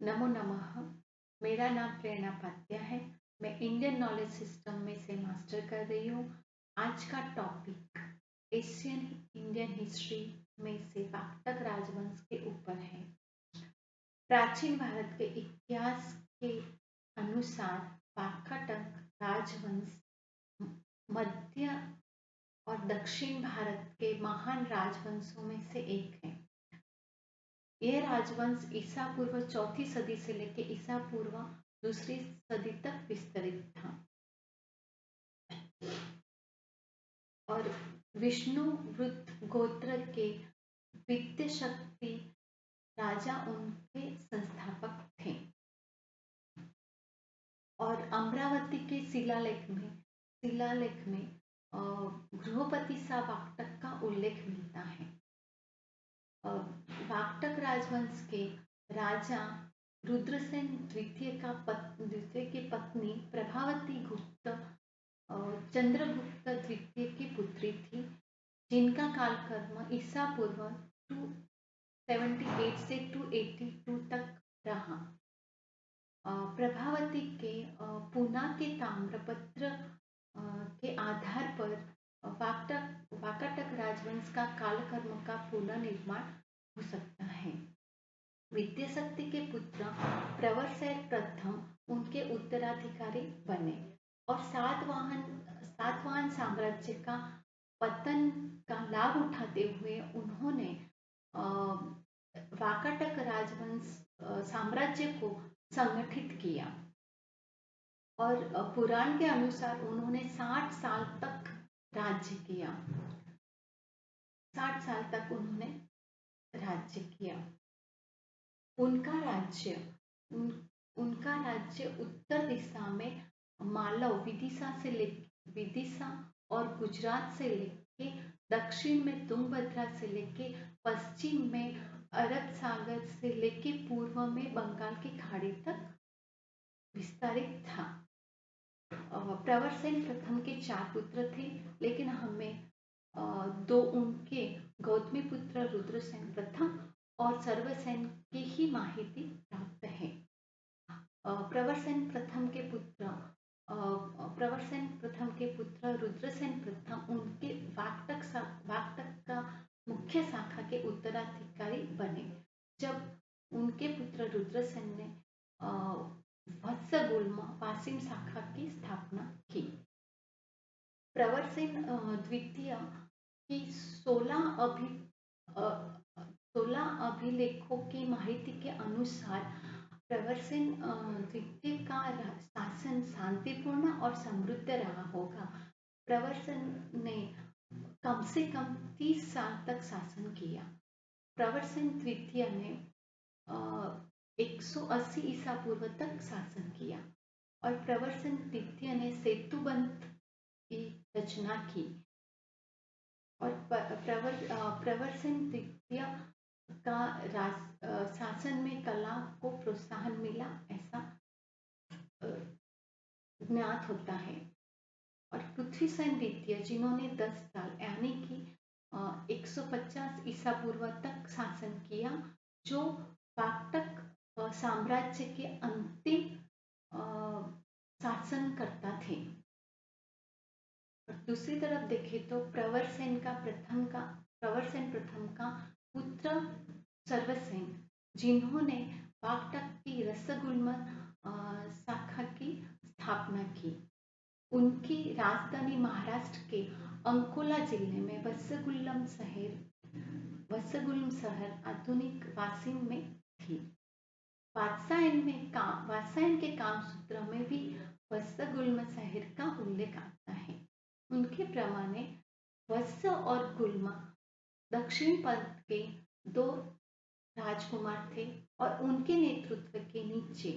नमो नमः। मेरा नाम प्रेरणा पात्या है। मैं इंडियन नॉलेज सिस्टम में से मास्टर कर रही हूँ। आज का टॉपिक एशियन इंडियन हिस्ट्री में से वाकाटक राजवंश के ऊपर है। प्राचीन भारत के इतिहास के अनुसार वाकाटक राजवंश मध्य और दक्षिण भारत के महान राजवंशों में से एक है। यह राजवंश ईसा पूर्व चौथी सदी से लेकर ईसा पूर्व दूसरी सदी तक विस्तरित था और विष्णुवृत्त गोत्र के वित्त शक्ति राजा उनके संस्थापक थे और अमरावती के शिलालेख में गृहपति सा वाकाटक का उल्लेख मिलता है। वाकाटक राजवंश के राजा रुद्रसेन द्वितीय की पत्नी प्रभावती गुप्त चंद्रगुप्त द्वितीय की पुत्री थी, जिनका कालक्रम ईसा पूर्व 278 से 282 तक रहा। प्रभावती के पूना के ताम्रपत्र के आधार पर वाकाटक राजवंश का कालक्रम का पुनर्निर्माण हो सकता है। वित्तीय शक्ति के पुत्र प्रवरसैन प्रथम उनके उत्तराधिकारी बने और सातवाहन साम्राज्य का पतन का लाभ उठाते हुए उन्होंने वाकाटक राजवंश साम्राज्य को संगठित किया और पुराण के अनुसार उन्होंने 60 साल तक राज्य किया। 60 साल तक उन्होंने राज्य किया। उनका राज्य उत्तर दिशा में मालव विदिशा और गुजरात से लेके दक्षिण में तुंगभद्रा से लेके पश्चिम में अरब सागर से लेके पूर्व में बंगाल की खाड़ी तक विस्तारित था। प्रवरसेन प्रथम के 4 पुत्र थे, लेकिन हमें 2 उनके गौतमी पुत्र रुद्रसेन प्रथम और सर्वसेन की ही माहिती प्राप्त है। प्रवरसेन प्रथम के पुत्र रुद्रसेन प्रथम उनके वाकाटक का मुख्य शाखा के उत्तराधिकारी बने। जब उनके पुत्र रुद्रसेन ने वत्सगुल्म वासिम शाखा की स्थापना की। प्रवरसेन द्वितीय की 16 अभिलेखों की माहिती के अनुसार प्रवरसेन द्वितीय का शासन शांतिपूर्ण और समृद्ध रहा होगा। प्रवरसेन ने कम से कम 30 साल तक शासन किया। प्रवरसेन द्वितीय ने 180 ईसा पूर्व तक शासन किया और प्रवरसेन तृतीय ने सेतुबंध की रचना की और प्रवरसेन तृतीय का शासन में कला को प्रोत्साहन मिला, ऐसा ज्ञात होता है। और पृथ्वीसेन द्वितीय, जिन्होंने 10 साल यानी कि 150 ईसा पूर्व तक शासन किया, जो वाकाटक साम्राज्य के अंतिम शासनकर्ता थे। दूसरी तरफ देखें तो प्रवरसेन प्रथम का पुत्र सर्वसेन, जिन्होंने वाकाटक की रसगुल्म शाखा की स्थापना की। उनकी राजधानी महाराष्ट्र के अंकोला जिले में वत्सगुल्म शहर आधुनिक वासिम में थी। वात्सायन के कामसूत्र में भी वत्सगुल्म शहर का उल्लेख आता है। उनके प्रमाणे वत्स और गुल्म दक्षिण पंथ के 2 राजकुमार थे और उनके नेतृत्व के नीचे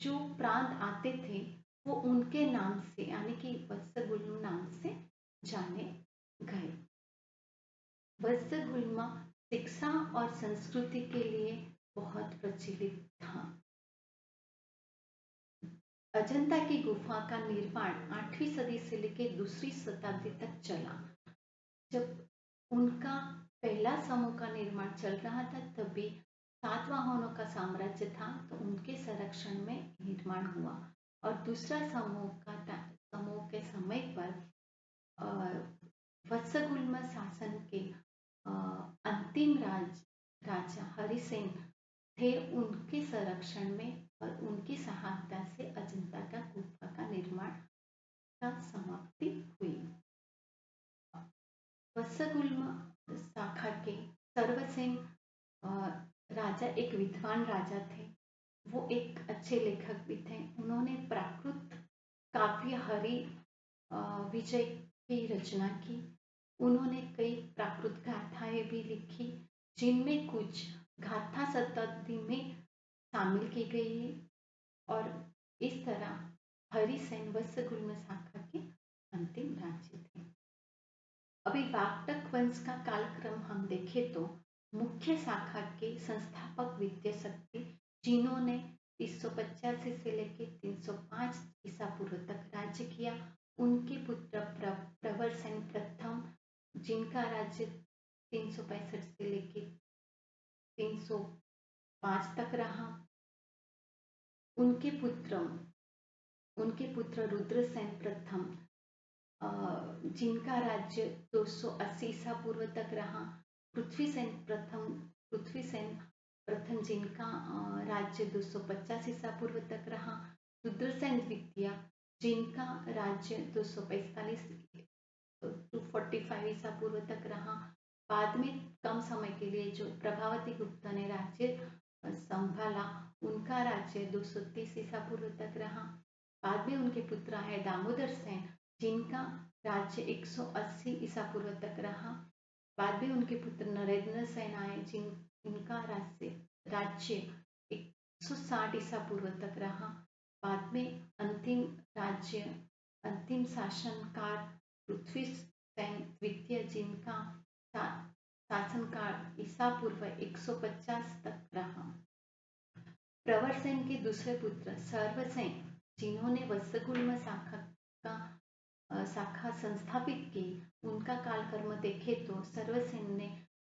जो प्रांत आते थे वो उनके नाम से यानी कि वत्सगुल्म नाम से जाने गए। वत्सगुल्म शिक्षा और संस्कृति के लिए बहुत प्रचलित था। अजंता की गुफा का निर्माण 8वीं सदी से लेकर दूसरी शताब्दी तक चला। जब उनका पहला समूह का निर्माण चल रहा था, तभी सातवाहनों का साम्राज्य था, तो उनके संरक्षण में निर्माण हुआ। और दूसरा समूह के समय पर वत्सगुल्म शासन के अंतिम राजा हरिसेन थे। उनके संरक्षण में और उनकी सहायता से अजंता का गुफा का निर्माण का समाप्ति हुई। वत्सगुल्म शाखा के सर्वसेन राजा एक विद्वान राजा थे। वो एक अच्छे लेखक भी थे। उन्होंने प्राकृत काव्य हरि विजय की रचना की। उन्होंने कई प्राकृत गाथाएं भी लिखी, जिनमें कुछ गाथा शताब्दी में शामिल की गई है। और इस तरह हरिसेन वत्सगुल्म शाखा के अंतिम राज्य थे। अभी वाक्टक वंश का कालक्रम हम देखें तो मुख्य शाखा के संस्थापक विद्याशक्ति, जिन्होंने 385 से लेकर 305 ईसा पूर्व तक राज्य किया, उनके पुत्र प्रवरसेन प्रथम, जिनका राज्य 365 से लेकर 305 तक रहा। उनके पुत्र रुद्रसेन प्रथम, जिनका राज्य 280 ईसा पूर्व तक रहा। पृथ्वीसेन प्रथम, जिनका राज्य 250 ईसा पूर्व तक रहा। रुद्रसेन द्वितीय, जिनका राज्य 245 245 ईसा पूर्व तक रहा। बाद में कम समय के लिए जो प्रभावती गुप्ता ने राज्य संभाला, उनका राज्य 230 ईसा पूर्व तक रहा। बाद में उनके पुत्र आए दामोदर सेन, जिनका राज्य 180 ईसा पूर्व तक रहा। बाद में उनके पुत्र नरेंद्र सेन आए, जिनका राज्य 160 ईसा पूर्व तक रहा। बाद में अंतिम शासनकाल पृथ्वी सेन द्वितीय, जिनका शासनकाल ईसा पूर्व 150 तक रहा। प्रवरसेन के दूसरे पुत्र सर्वसेन, जिन्होंने वत्सगुल्म शाखा संस्थापित की, उनका कालक्रम देखे तो सर्वसेन ने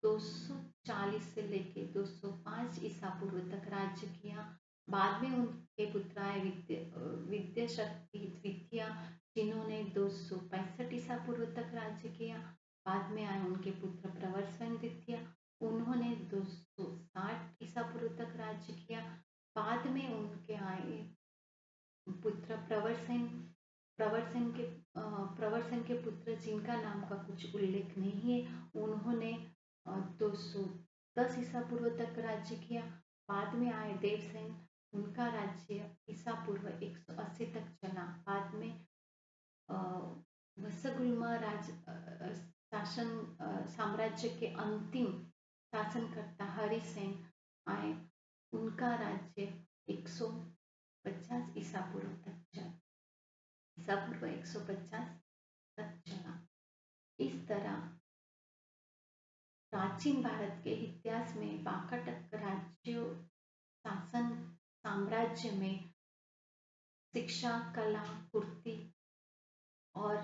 240 से लेकर 205 ईसा पूर्व तक राज्य किया। बाद में उनके पुत्र आए विद्याशक्ति द्वितीय, जिन्होंने 265 ईसा पूर्व तक राज्य किया। बाद में आए उनके पुत्र प्रवरसेन द्वितीय, उन्होंने 260 ईसा पूर्व तक राज्य किया। बाद में उनके आए पुत्र प्रवरसेन के पुत्र, जिनका नाम का कुछ उल्लेख नहीं है, उन्होंने 210 ईसा पूर्व तक राज्य किया। बाद में आए देवसेन, उनका राज्य ईसा पूर्व 180 तक चला। बाद में वत्सगुल्म साम्राज्य के अंतिम शासनकर्ता हरिसेन आए, उनका राज्य 150 ईसा पूर्व तक चला। ईसा पूर्व 150 तक चला। इस तरह प्राचीन भारत के इतिहास में वाकाटक राज्यों शासन साम्राज्य में शिक्षा, कला, पूर्ति और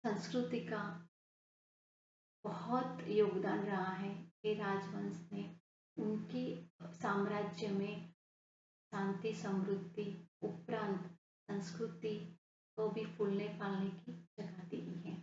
संस्कृति का बहुत योगदान रहा है। ये राजवंश ने उनकी साम्राज्य में शांति, समृद्धि उपरांत संस्कृति को भी फूलने फालने की जगह दी है।